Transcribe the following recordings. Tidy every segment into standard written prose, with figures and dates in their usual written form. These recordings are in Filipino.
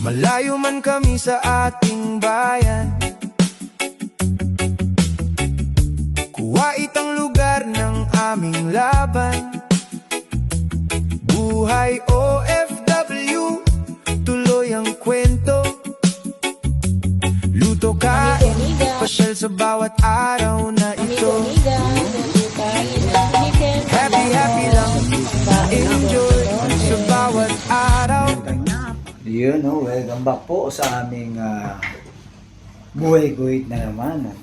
Malayo man kami sa ating bayan, Kuwait ang lugar ng aming laban. Buhay OFW, tuloy ang kwento. Luto kain, pasyal sa bawat araw na ito. Happy, happy lang, enjoy sa bawat araw. Yun, no? Welcome back po sa aming Buhay Kuwait na naman. At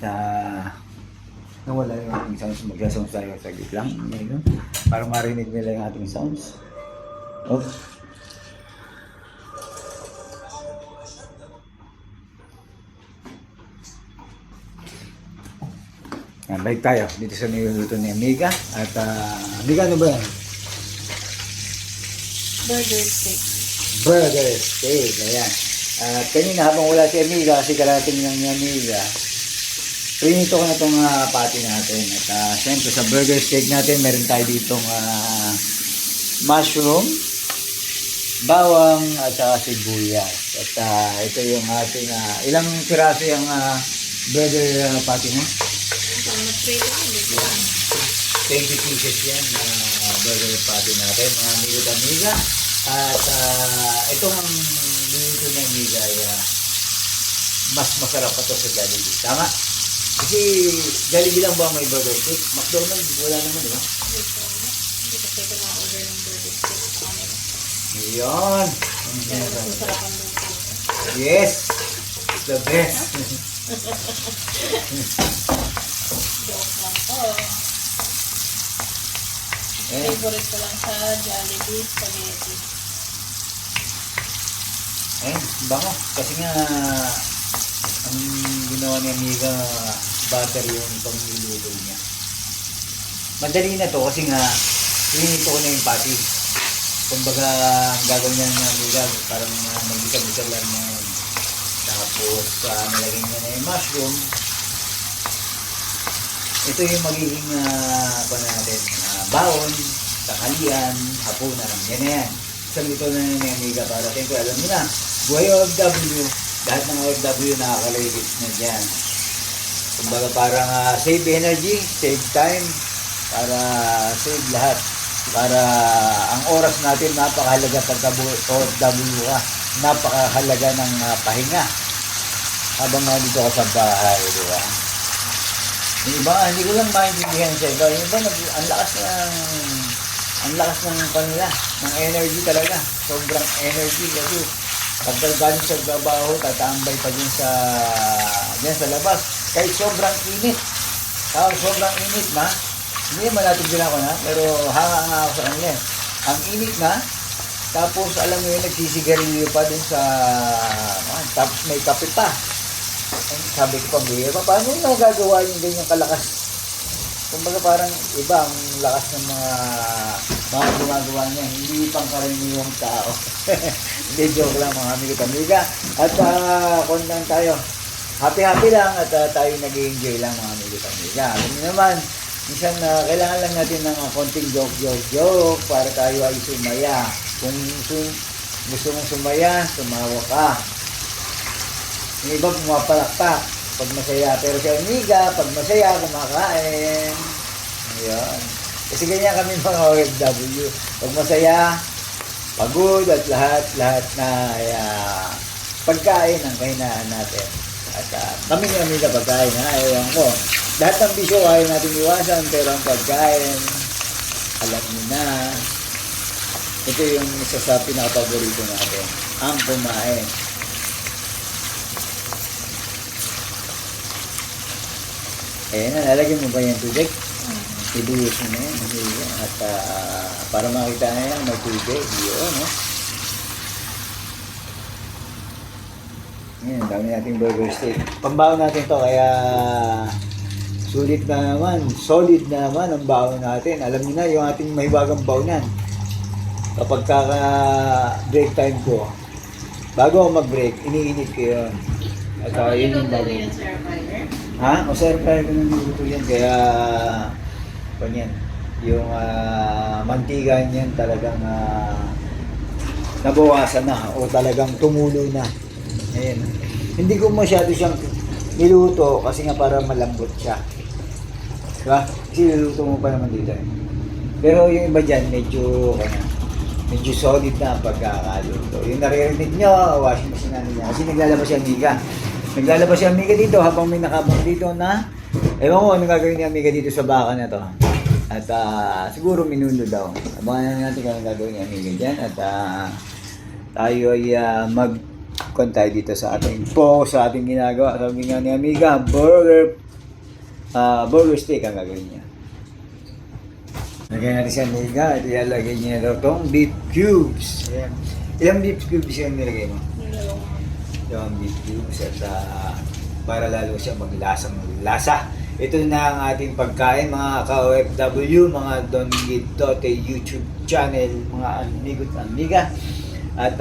nawala yung ating sounds. Magsa-sounds tayo saglit lang. Yun, para marinig nila yung ating sounds. Oh. Balik tayo dito sa niluluto ni Amiga. At Amiga, ano ba yan? Burger steak. Burger steak, ayan. At kanina habang wala si Amiga, kasi karating lang ni Amiga, prinito ko na itong patty natin. At siyempre sa burger steak natin, meron tayo ditong mushroom, bawang, at saka sibuyas. At ito yung ating, ilang piraso yung burger patty mo? 20 pieces yan na burger patty natin, mga amigo at amiga. At itong minuto ng amiga ay mas masarap pa to sa Jollibee. Tama? Kasi Jollibee lang ba may burger steak? McDonald's wala naman, di ba? Hindi kasi ito na-order ng burger steak sa kanila. Yun! Pero mas masarap ang luto. Yes! It's the best! Joke lang po. Favorite ko lang sa Jollibee spaghetti. Bango. Kasi nga, ang ginawa ni Amiga, butter yung pangniluto niya. Madali na to kasi nga, pinito ko na yung patty. Kumbaga, ang gagawin niya ni Amiga, parang mag-isa-isa lang na yun. Tapos, nalagay niya na yung mushroom. Ito yung magiging natin, baon, tanghalian, hapunan. Yan na yan. Isang luto na ni Amiga para siyempre alam mo na, buhay OFW, lahat ng OFW nakaka-relate na dyan. Kumbaga parang save energy, save time, para save lahat. Para ang oras natin napakahalaga pagka OFW ka, napakahalaga ng pahinga habang dito ka sa bahay, di ba? Yung iba, hindi ko lang maintindihan sa iba. Yung iba, ang lakas ng kanila, ng energy talaga. Sobrang energy kasi pagka galing sa trabaho, tatambay pa din sa labas. Kahit sobrang init. Sobrang init na. Hindi naman natin ako na, pero hanga nga ako sa kanila. Ang init na, tapos alam mo yun, nagsisigarilyo pa din sa, tapos may kape pa. Sabi ko pa, paano yung nagagawa yung ganyang kalakas? Kumbaga parang iba ang lakas ng mga gumagawa niya, hindi pang karaniwang tao. Hindi, joke lang mga amigo at amiga. At kung lang tayo, happy lang at tayo nag-enjoy lang mga amigo at amiga. Alam niyo naman, minsan kailangan lang natin ng konting joke para tayo ay sumaya. Kung gusto mong sumaya, sumawa ka. Yung iba pumapalakpak pag masaya. Pero si Amiga, pag masaya, kumakain. Ayan. Kasi ganyan kami mga OFW. Pag masaya, pagod at lahat na pagkain ang kahinaan natin. At kami ni Amiga pagkain, ayaw ko. Lahat ng bisyo ayaw natin iwasan, pero ang pagkain, alam niyo na. Ito yung isa sa pinaka-paborito natin, ang kumain. Ayan, lalagyan mo ba yung tubig? Ibuhos mo na yan. At para makita na yan, may tubig. Yun, no? Ayan, dami nating burger steak. Pambaon natin to, kaya solid na naman ang baon natin. Alam niyo na, yung ating mahiwagang baonan. Kapag break time ko, bago ako mag-break, iniinit ko yun. At yun yung bago. Ha? O sir, kaya ko nang luto yan. Kaya, yan, yung mantiga niyan talagang nabawasan na o talagang tumulo na. Ayan. Hindi ko masyado siyang niluto kasi nga para malambot siya. Diba? Kasi niluto mo pa naman dito eh. Pero yung iba dyan, medyo solid na ang pagkakaluto. Yung naririnig nyo, washing machine natin niya. Kasi naglalabas si Amiga. Naglalabas si Amiga dito habang may nakabang dito na ewan ko ano gagawin ni Amiga dito sa baka na to. At siguro minuno daw. Abangan natin kung ano gagawin ni Amiga dyan. At tayo ay tayo dito sa ating ginagawa. Sabi nga ni Amiga, burger steak ang gagawin niya. Lagyan natin si Amiga at ilalagay niya daw itong beef cubes. Ayan. Ilang beef cubes yung nilagay mo? Yung beef cubes at para lalo siya maglasang lasa. Ito na ang ating pagkain mga ka-OFW, mga Don Gitote YouTube channel, mga amigo't amiga. At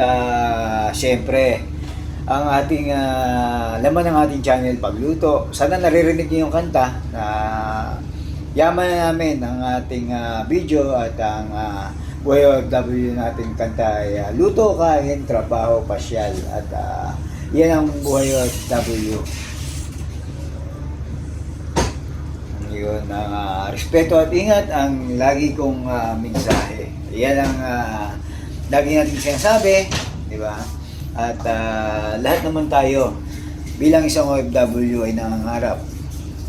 syempre, ang ating laman ng ating channel pagluto. Sana naririnig niyo yung kanta na yaman na namin ang ating video at ang OFW nating kanta ay luto, kain, trabaho, pasyal. At yan ang buhay OFW. Yun, respeto at ingat ang lagi kong mensahe. Yan ang lagi natin sinasabi, di ba? At lahat naman tayo bilang isang OFW ay nangangarap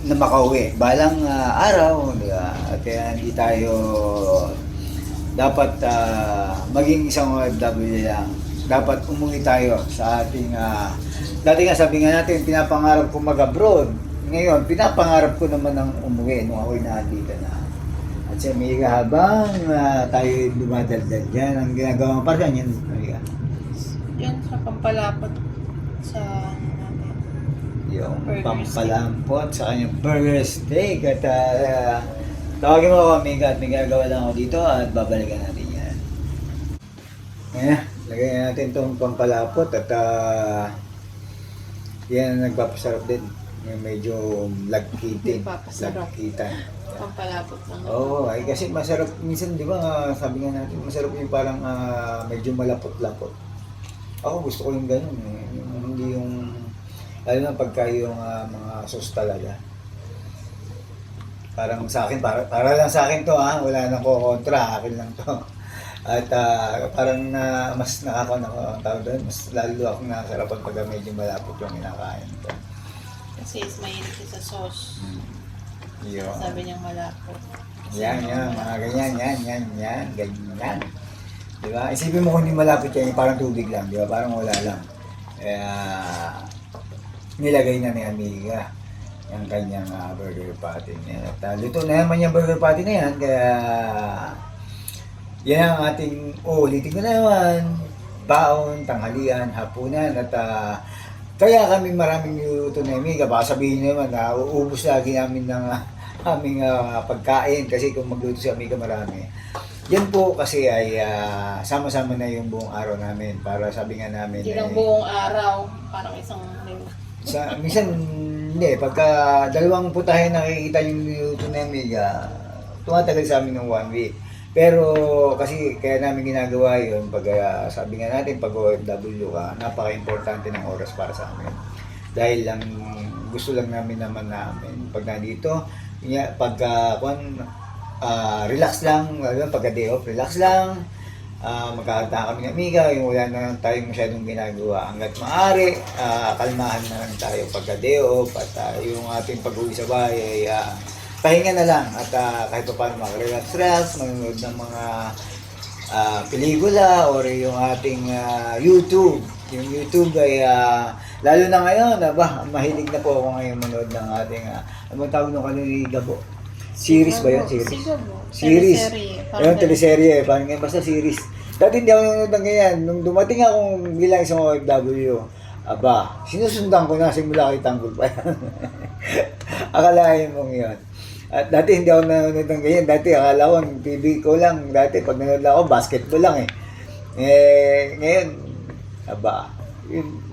na makauwi balang araw, di ba? At hindi tayo dapat maging isang OFW lang. Dapat umuwi tayo sa ating dati nga sabi nga natin pinapangarap ko mag-abroad. Ngayon, pinapangarap ko naman ng umuwi nung ako'y nandito na. At sa Amiga, habang tayo dumadaldal dyan, ang ginagawa mo, parang yan, Amiga? Yan sa pampalapot sa natin. Yung Burger pampalampot sa kanyang burger steak. At tawagin mo ako, Amiga, at may gagawa lang ako dito at babalikan natin yan. Ayan, lagay natin itong pampalapot at yan ang nagpapasarap din. Yung medyo lagkitin. Lagkitan. Pampalapot lang. Oo, ay kasi masarap. Minsan, di ba, sabi nga natin, masarap yung parang medyo malapot-lapot. Ako gusto ko yung ganun. Hindi yung, lalo na pagka yung mga sauce talaga. Parang sa akin, para lang sa akin to wala nang kontra, akin lang to. At parang mas nakakaon ako ang tawag doon, mas lalo akong nakasarapan pag medyo malapot yung kinakain ko. Kasi is mahilig siya sa sauce. Yun. Sabi niyang malapot. Yan, mga ganyan, ganyan. Diba? Isipin mo kung hindi malapit yan, parang tubig lang, diba? Parang wala lang. Kaya, nilagay na ni Amiga yung kanyang burger patty niya. At luto na naman yung burger patty na yan, kaya yan ang ating, ulitin ko na naman, baon, tanghalian, hapunan, at kaya kami maraming niluto na Amiga. Baka sabihin naman na uubos lagi namin ng aming pagkain kasi kung magluto si Amiga marami. Yan po kasi ay sama-sama na yung buong araw namin para sabi nga namin. Hindi lang buong araw, parang isang linggo. Minsan hindi, pagka dalawang putahe nakikita yung niluto na Amiga, tumatagal sa amin ng 1 week. Pero kasi kaya namin ginagawa yun pag sabi nga natin pag OFW ka, napaka-importante ng oras para sa amin. Dahil lang gusto lang namin pag nandito, pag relax lang, pagka day off, relax lang, magkakanta kami ng Amiga, yung wala na lang tayong masyadong ginagawa. Hanggat maaari, kalmahan na lang tayo pagka day off at yung ating pag-uwi sa bahay ay pahinga na lang at kahit pa paano mag-relax, manonood ng mga pelikula or yung ating YouTube. Yung YouTube ay lalo na ngayon, mahilig na po ako ngayon manood ng ating ano tawag nung kanina Gabo? Series ba yun? Series. Ayun, teleserye. Parang ngayon, basta series. Dati hindi ako nanonood ng ganyan. Nung dumating akong bilang isang OFW, sinusundan ko na simula kay Tanggol pa yan. Akalain mong yun. At dati hindi ako nanonood ng ganyan. Dati akala ko, TV ko lang. Dati pag nanonood ako, basketball lang eh. Ngayon,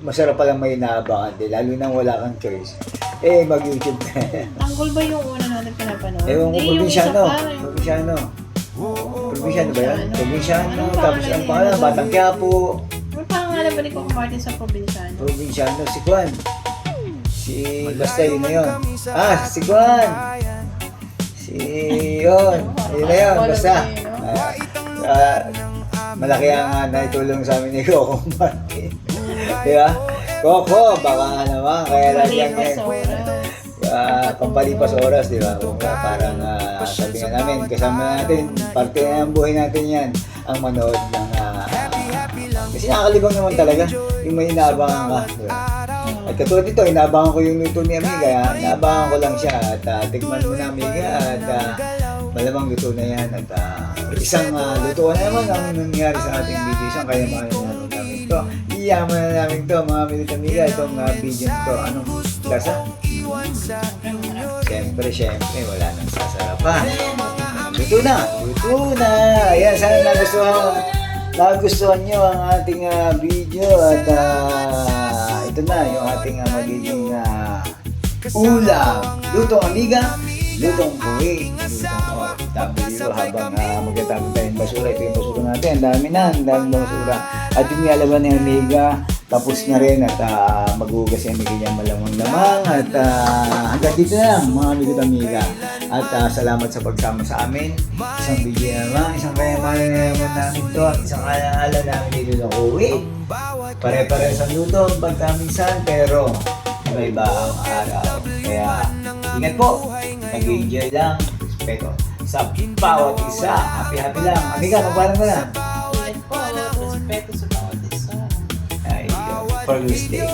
masarap palang may inaabangan din. Lalo nang wala kang choice. Mag-YouTube ka. Tanggol ba yung una natin pinapanood? Ewan ko, yung probinsyano. isa pa, Probinsyano. Probinsyano ba yan? Probinsyano, Anong tapos pangalan ang niya? pangalan, Batang Quiapo. Ano pangalan ba ni Coco Martin sa probinsyano? Probinsyano, si Juan. Basta yun na yun. Si Juan. Yun na yun, basta. Malaki ang naitulong sa amin ni Coco Martin. Diba? Coco, baka naman, kaya lang yan Malipas oras. pampalipas oras, di ba? Parang sabi nga namin, kasama natin, parte na ng buhay natin yan, ang manood ng kasi nakakalibang naman talaga yung may inaabangan ka, di ba? At katulad dito, inaabangan ko yung luto ni Amiga, inaabangan ko lang siya at tikman mo na Amiga at malamang luto na yan at isang luto na naman ang nangyari sa ating video, isang kayamanan namin namin ito. Iyaman na namin ito mga Minute Amiga, itong video nito. Anong lasa? Siyempre, wala nang sasarapan. Luto na! Ayan, sana nagustuhan nyo ang ating video at ito na yung ating magiging ulam. Lutong Amiga, lutong buhay, lutong OFW habang magkatabi tayong basura. Ito yung basura natin. Ang daming basura. At yung nialaban ni Amiga, tapos na rin at maghugas yung Amiga niya malamang-lamang. At hanggang dito na lang mga Minute Amiga. At salamat sa pagsama sa amin. Isang video naman, isang kayamanan na naman namin to at isang alaala namin dito na uwi. Pare-pare sa luto, pagkaminsan, pero iba-iba ang araw. Kaya ingat po, nag-enjoy lang, respeto sa bawat isa. Happy lang. Amiga, magpalang ko na. Ingat po, respeto sa bawat isa. Ay, for this day.